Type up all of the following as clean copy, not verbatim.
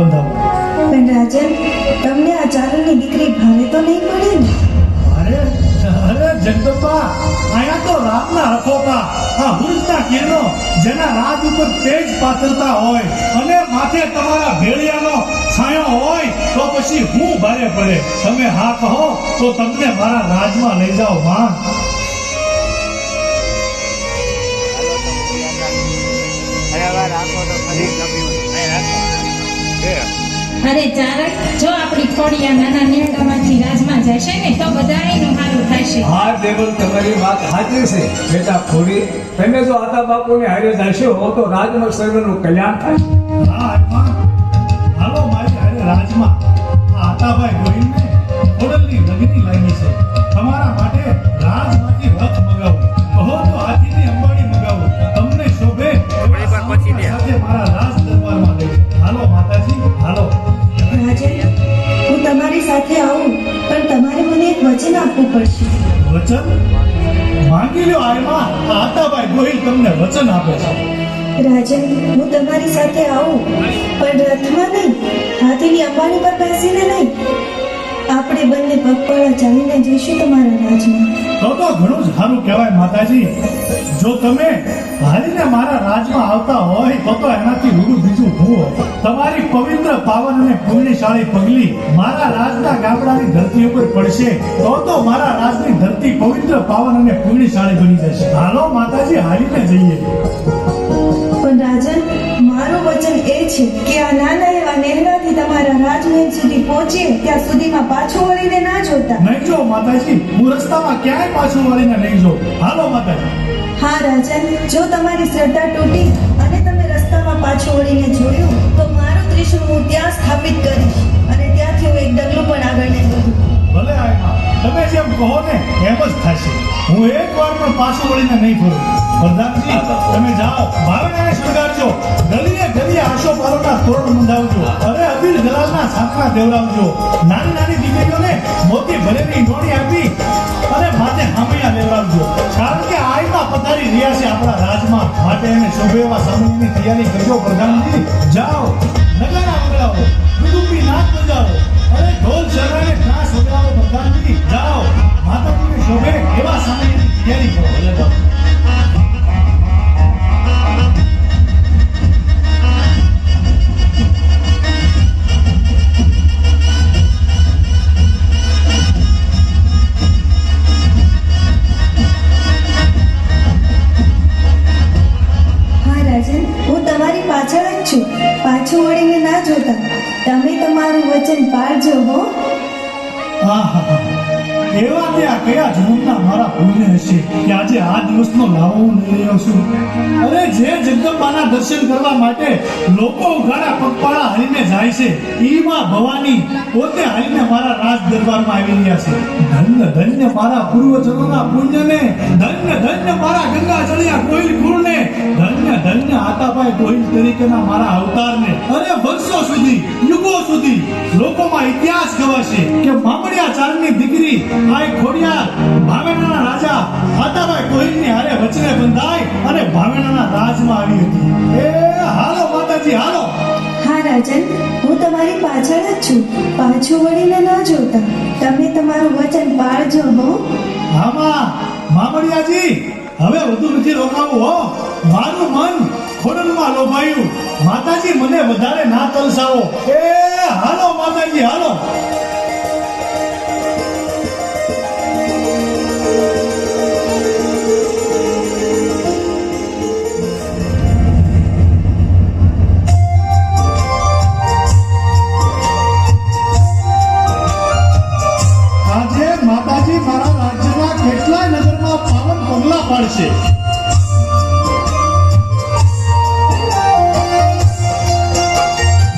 બંધાવો. પણ રાજન, તમને આ ચારણની દીકરી ભારે તો નહીં પડે ને? અરે જગદંબા, આયા તો રાતના રખોપા, આ હુંજના કિરણો જેના રાજ ઉપર તેજ પાથરતા હોય અને માથે તમારા ભેળિયાનો છાંયો હોય તો પછી હું ભારે પડે. તમે હા કહો તો તમને મારા રાજમાં લઈ જાઓ માં. અરે ચારક, જો આપણી ખોડિયા નાના નેવડામાંથી રાજમાં જશે ને તો બધાયનું સારું થશે. હા દેવલ, તમારી વાત સાચી છે બેટા ખોડી. તમે જો આતા બાપુને હારે જશો તો રાજમાં સર્વનું કલ્યાણ થાય. હા માં, હાલો મારી હારે રાજમાં. આ આતાભાઈ ગોહિલને ખોડલની લગની લાગી છે. તમારા માટે રાજમાંથી રથ મગાવું, કહો તો હાથીની અંબાડી મગાવું. તમને શોભે સાથે મારા રાજ દરબારમાં લઈ. હાલો માતાજી, હાલો. રાજન, હું તમારી સાથે આવું, પણ તમારે મને એક વચન આપવું પડશે. વચન માંગી લ્યો. આયમાં આ આતાભાઈ ગોહિલ તમને વચન આપે છે. રાજન, હું તમારી સાથે આવું, પણ રથમાં નહીં, હાથીની અંબાડી પર બેસીને નહીં. આપણે બંને પગપાળા ચાલીને જઈશું તમારા રાજમાં. તો ઘણું જ સારું કહેવાય માતાજી. જો તમે હાલીને મારા રાજમાં આવતા હોય તો એનાથી રૂડું બીજું હું હોય. તમારી પવિત્ર પાવન અને પુણ્યશાળી પગલી મારા રાજના ગામડાની ધરતી ઉપર પડશે તો મારા રાજની ધરતી પવિત્ર પાવન અને પુણ્યશાળી બની જશે. હાલો માતાજી, હાલીને જઈએ. પણ રાજન, મારું વચન એ છે કે આ નાના એવા નેહડાથી તમારા રાજમહેલ સુધી પહોંચીએ ત્યાં સુધીમાં પાછું વળીને ના જોતા. નહીં જો માતાજી, હું રસ્તામાં ક્યાંય પાછું વળીને નહીં જો. હાલો માતાજી. હા રાજન, જો તમારી શ્રદ્ધા તૂટી અને તમે રસ્તામાં પાછું વળીને જોયું તો મારું ત્રિશૂળ હું ત્યાં સ્થાપિત કરીશ અને ત્યાંથી હું એક ડગલું પણ આગળ નહીં વધું. ભલે આયમાં, તમે જેમ કહો ને એમ જ થશે. હું એક વાર પણ પાછું વળીને નહીં ફરું. પ્રધાનજી, તમે જાઓ, ભાવનાને શણગારજો, ગલીએ ગલીએ આશો પાલોના તોરણ બંધાવજો, અરે અબીલ જલાલના સાંકળા દેવડાવજો, નાની નાની દીકરીઓને મોતી ભરેલી નોણી આપી અને માથે હામૈયા લેવડાવજો. કારણ કે આયમાં પધારી રહ્યા છે આપણા રાજમાં, માટે એને શોભે એવા સમયની તૈયારી કરજો. પ્રધાનજી જાઓ, નગારા વગાડો, દુદુપી નાચ બજાવો, અરે ઢોલ શરણાને નાચ વગાડો. પ્રધાનજી જાઓ, માતાજીને શોભે એવા સમયની તૈયારી કરો. હું તમારી પાછળ જ છું. પાછું વળીને ના જોતા. તમે તમારું વચન પાળજો હો. એવા ત્યાં કયા જન્મના મારા પુણ્ય હશે કે આજે આ દિવસનો લાવો હું લઈ રહ્યો છું. અરે જે જગદંબાના દર્શન કરવા માટે લોકો ઉઘાડા પગપાળા હાલીને જાય છે, ઈમાં ભવાની પોતે હાલીને મારા રાજ દરબારમાં આવી રહ્યા છે. ધન્ય ધન્ય મારા પૂર્વજનોના પુણ્યને, ધન્ય ધન્ય મારા ગંગા જળિયા ગોહિલ કુળને, ધન્ય ધન્ય આતાભાઈ ગોહિલ તરીકેના મારા અવતારને. અરે વર્ષો સુધી, યુગો સુધી લોકોમાં ઇતિહાસ ગવાશે કે મામડિયા ચારણની દીકરી આ ખોડિયાર ભાવેણાના રાજા આતાભાઈ ગોહિલની હારે વચને બંધાઈ અને ભાવેણાના રાજમાં આવી હતી. એ હાલો માતાજી, હાલો. હા રાજન, હું તમારી પાછળ જ છું. પાછું વળીને ના જોતા. તમે તમારું વચન પાળજો હો. આમાં મામડિયાજી, હવે વધુ નથી રોકાવું હો. મારું મન ખોડલમાં લોભાયું. માતાજી મને વધારે ના તલસાવો. એ હાલો માતાજી, હાલો. માતાજી મારા રાજ્યના કેટલાય નગરમાં પાવન પગલા પાડશે.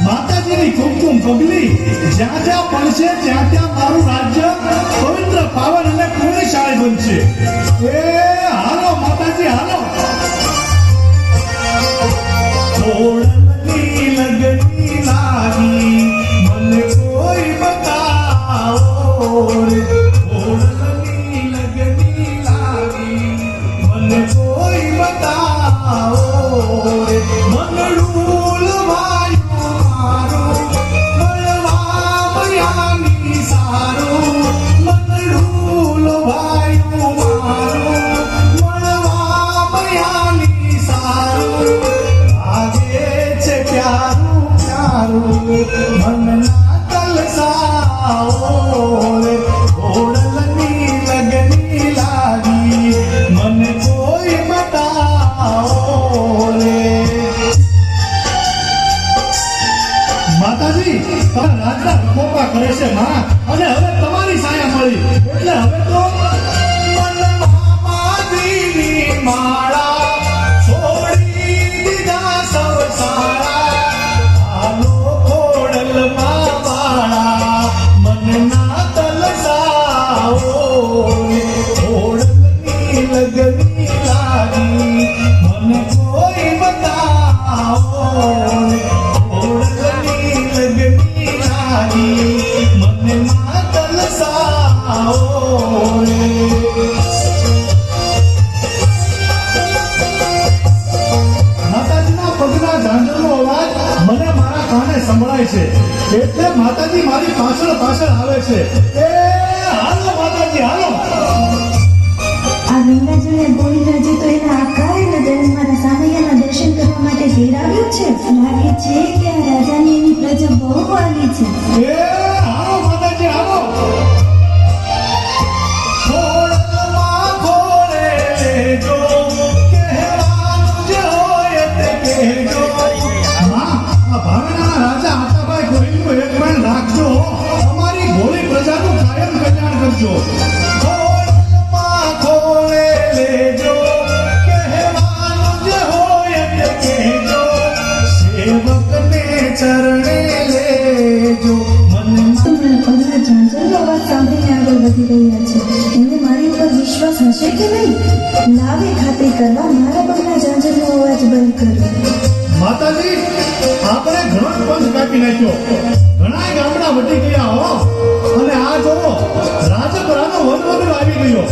માતાજીની કુમકુમ પગલી જ્યાં જ્યાં પડશે ત્યાં ત્યાં મારું રાજ્ય પવિત્ર પાવન અને પુણ્યશાળી બનશે. એ હાલો માતાજી, હાલો. ખોડલની લગની લાગી મને કોઈ બતાવો રે. ખોડલની લગની લાગી મને કોઈ બતાવો રે. મનડું લવાયું મારું મનના તલસાઓ રે ઘોડલની લગની લાગી મને કોઈ બતાવો રે માતાજી તમે રાજના કોપા કરે છે માં અને હવે તમારી સાયા મળી એટલે હવે તો મનમાં માધીની માળા છોડી દીધા સૌ સારા આલો ખોડલમાં વાળા મનના તલસાઓ ખોડલની લગની લાગી મને કોઈ બતાવો ખોડલની લગની લાગી મને માતલ સાઓ માતાજીના પગના ઝાંઝરનો અવાજ મને મારા કાને સંભળાય છે એટલે માતાજી મારી પાછળ પાછળ આવે છે એ હાલો માતાજી હાલો આ ગંગાજીને ગોવિંદાજી તો એના આકારે નજરે મારા સામૈયાના દર્શન કરવા માટે તેડાવ્યો છે. લાગે છે કે આ રાજાની એની પ્રજા બહુ વાલી છે. એ હાલો માતાજી હાલો ખોડલમાં ખોડે લેજો કહેવાનું જે હોય તે કહેજો માં આ ભાવનાના રાજા આતાભાઈ ગોહિલનું એક પણ રાખજો અમારી ભોળી પ્રજાનું કાયમ કલ્યાણ કરજો ખોડલમાં ખોડે લેજો કહેવાનું જે હોય તે કહેજો સેવકને ચરણે લેજો મનમાં તો મારા પગના ઝાંઝરનો અવાજ સાંભળીને આગળ વધી રહ્યા છે. એને મારી ઉપર વિશ્વાસ હશે કે નહીં? લાવે ખાતરી કરવા મારા પગના ઝાંઝરનો અવાજ બંધ કર્યો. માતાજી આપણે ઘણો જ પંચ કાપી નાખ્યો ઘણા ગામડા વટી ગયા હો અને આ જોવો રાજપરાનો વનવગડો આવી ગયો